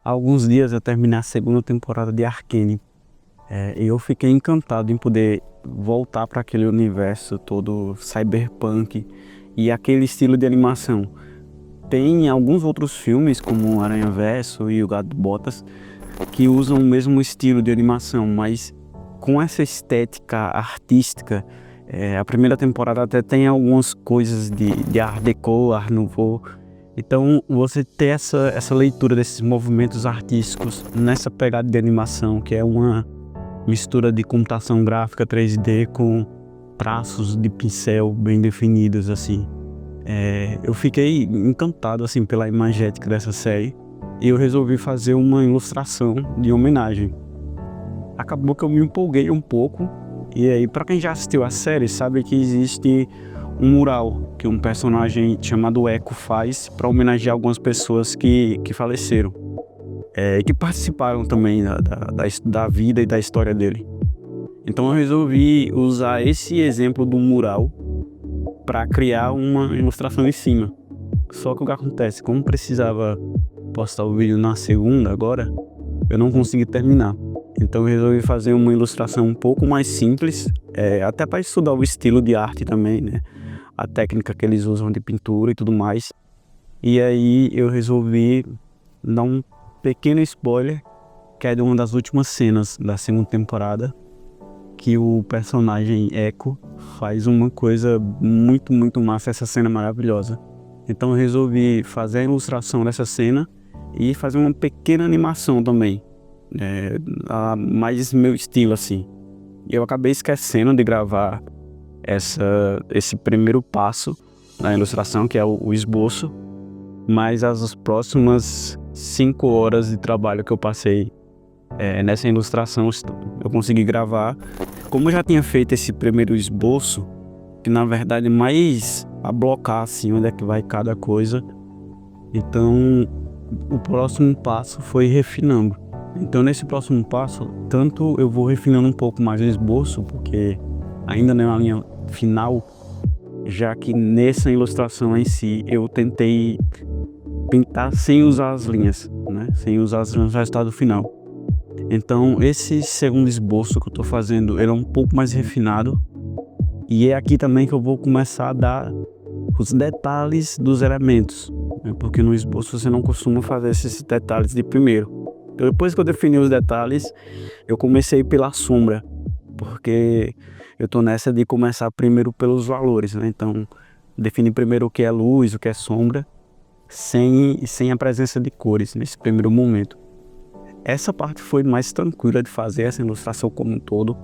Há alguns dias eu terminei a segunda temporada de Arcane. E eu fiquei encantado em poder voltar para aquele universo todo cyberpunk e aquele estilo de animação. Tem alguns outros filmes, como Aranha-Verso e O Gato Botas, que usam o mesmo estilo de animação, mas com essa estética artística. A primeira temporada até tem algumas coisas de Art Deco, Art Nouveau. Então, você ter essa leitura desses movimentos artísticos nessa pegada de animação, que é uma mistura de computação gráfica 3D com traços de pincel bem definidos, assim. Eu fiquei encantado, assim, pela imagética dessa série e eu resolvi fazer uma ilustração de homenagem. Acabou que eu me empolguei um pouco, e aí, para quem já assistiu a série, sabe que existe um mural que um personagem chamado Echo faz para homenagear algumas pessoas que faleceram e que participaram também da vida e da história dele. Então eu resolvi usar esse exemplo do mural para criar uma ilustração em cima. Só que o que acontece, como precisava postar o vídeo na segunda agora, eu não consegui terminar. Então eu resolvi fazer uma ilustração um pouco mais simples, até para estudar o estilo de arte também, né? A técnica que eles usam de pintura e tudo mais. E aí eu resolvi dar um pequeno spoiler, que é de uma das últimas cenas da segunda temporada, que o personagem Echo faz uma coisa muito, muito massa. Essa cena é maravilhosa. Então eu resolvi fazer a ilustração dessa cena e fazer uma pequena animação também, mais meu estilo, assim. Eu acabei esquecendo de gravar esse primeiro passo na ilustração, que é o esboço, mas as próximas 5 horas de trabalho que eu passei nessa ilustração eu consegui gravar. Como eu já tinha feito esse primeiro esboço, que na verdade é mais a blocar assim onde é que vai cada coisa, então o próximo passo foi refinando. Então nesse próximo passo, tanto eu vou refinando um pouco mais o esboço, porque ainda não é uma linha final, já que nessa ilustração em si eu tentei pintar sem usar as linhas, né? Sem usar as linhas no resultado final. Então esse segundo esboço que eu estou fazendo, ele é um pouco mais refinado, e é aqui também que eu vou começar a dar os detalhes dos elementos, né? Porque no esboço você não costuma fazer esses detalhes de primeiro. Então, depois que eu defini os detalhes, eu comecei pela sombra, porque eu tô nessa de começar primeiro pelos valores, né? Então definir primeiro o que é luz, o que é sombra, sem a presença de cores nesse primeiro momento. Essa parte foi mais tranquila de fazer, essa ilustração como um todo,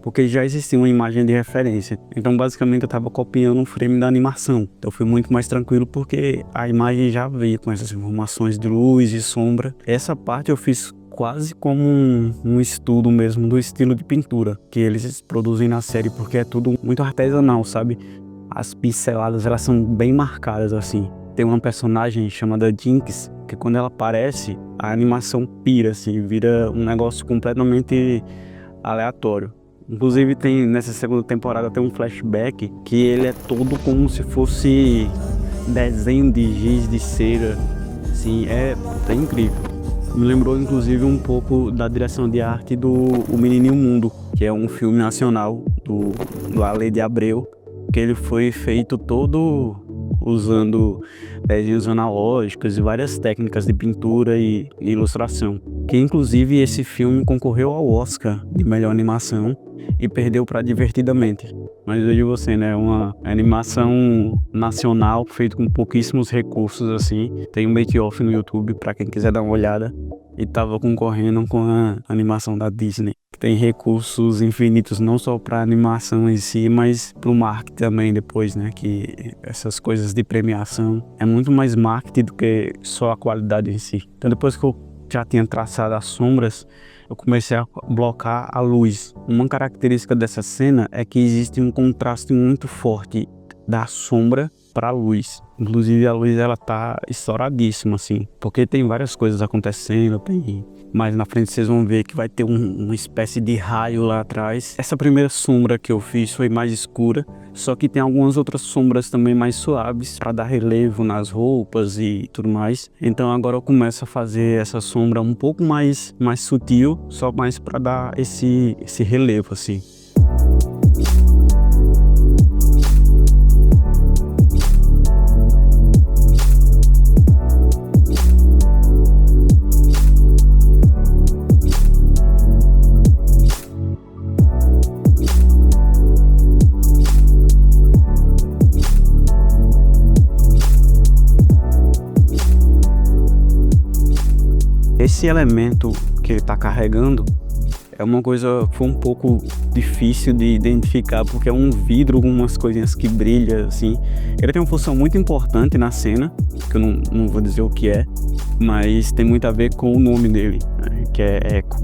porque já existia uma imagem de referência. Então basicamente eu estava copiando um frame da animação. Então foi muito mais tranquilo porque a imagem já veio com essas informações de luz e sombra. Essa parte eu fiz quase como um estudo mesmo do estilo de pintura que eles produzem na série, porque é tudo muito artesanal, sabe? As pinceladas, elas são bem marcadas assim. Tem uma personagem chamada Jinx, que quando ela aparece, a animação pira assim, vira um negócio completamente aleatório. Inclusive nessa segunda temporada tem um flashback que ele é todo como se fosse desenho de giz de cera, assim, é incrível. Me lembrou inclusive um pouco da direção de arte do O Menino e o Mundo, que é um filme nacional do Ale de Abreu, que ele foi feito todo usando desenhos analógicos e várias técnicas de pintura e ilustração. Que inclusive esse filme concorreu ao Oscar de melhor animação e perdeu para Divertidamente. Mas eu digo você, né, uma animação nacional feita com pouquíssimos recursos assim. Tem um make-off no YouTube para quem quiser dar uma olhada. E tava concorrendo com a animação da Disney, que tem recursos infinitos, não só para animação em si, mas para o marketing também depois, né? Que essas coisas de premiação é muito mais marketing do que só a qualidade em si. Então depois que eu já tinha traçado as sombras, eu comecei a blocar a luz. Uma característica dessa cena é que existe um contraste muito forte da sombra para a luz. Inclusive a luz ela tá estouradíssima assim, porque tem várias coisas acontecendo, mais na frente vocês vão ver que vai ter uma espécie de raio lá atrás. Essa primeira sombra que eu fiz foi mais escura, só que tem algumas outras sombras também mais suaves para dar relevo nas roupas e tudo mais. Então agora eu começo a fazer essa sombra um pouco mais sutil, só mais para dar esse relevo assim. Esse elemento que ele está carregando é uma coisa, foi um pouco difícil de identificar, porque é um vidro com umas coisinhas que brilham assim. Ele tem uma função muito importante na cena, que eu não vou dizer o que é, mas tem muito a ver com o nome dele, né, que é Eco.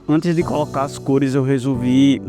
Antes de colocar as cores, eu resolvi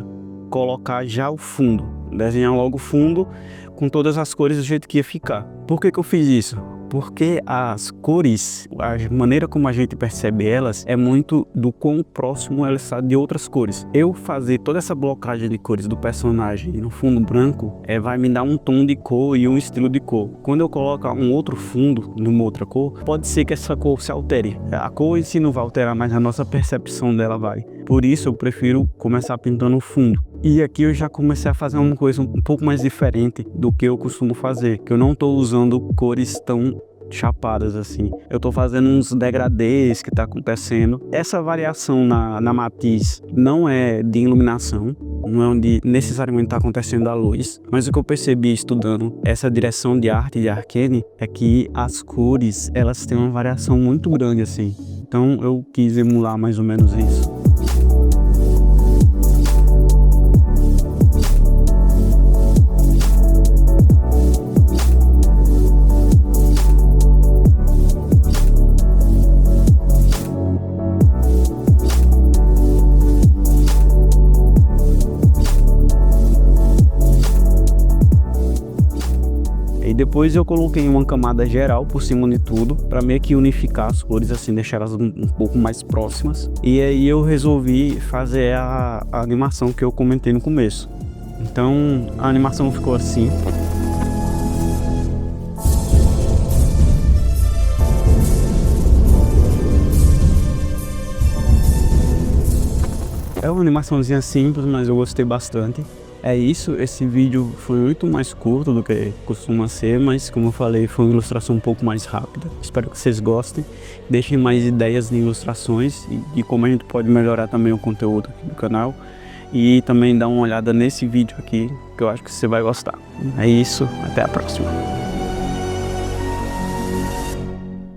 colocar já o fundo, desenhar logo o fundo com todas as cores do jeito que ia ficar. Por que eu fiz isso? Porque as cores, a maneira como a gente percebe elas é muito do quão próximo ela está de outras cores. Eu fazer toda essa blocagem de cores do personagem no fundo branco vai me dar um tom de cor e um estilo de cor. Quando eu colocar um outro fundo numa outra cor, pode ser que essa cor se altere. A cor em si não vai alterar, mas a nossa percepção dela vai. Por isso eu prefiro começar pintando o fundo. E aqui eu já comecei a fazer uma coisa um pouco mais diferente do que eu costumo fazer, que eu não estou usando cores tão chapadas assim. Eu estou fazendo uns degradês que está acontecendo. Essa variação na matiz não é de iluminação, não é onde necessariamente está acontecendo a luz, mas o que eu percebi estudando essa direção de arte de Arkane é que as cores elas têm uma variação muito grande assim. Então eu quis emular mais ou menos isso. Depois eu coloquei uma camada geral por cima de tudo, para meio que unificar as cores, assim, deixar elas um pouco mais próximas. E aí eu resolvi fazer a animação que eu comentei no começo. Então a animação ficou assim. É uma animaçãozinha simples, mas eu gostei bastante. É isso, esse vídeo foi muito mais curto do que costuma ser, mas como eu falei, foi uma ilustração um pouco mais rápida. Espero que vocês gostem, deixem mais ideias de ilustrações e como a gente pode melhorar também o conteúdo aqui do canal. E também dá uma olhada nesse vídeo aqui, que eu acho que você vai gostar. É isso, até a próxima.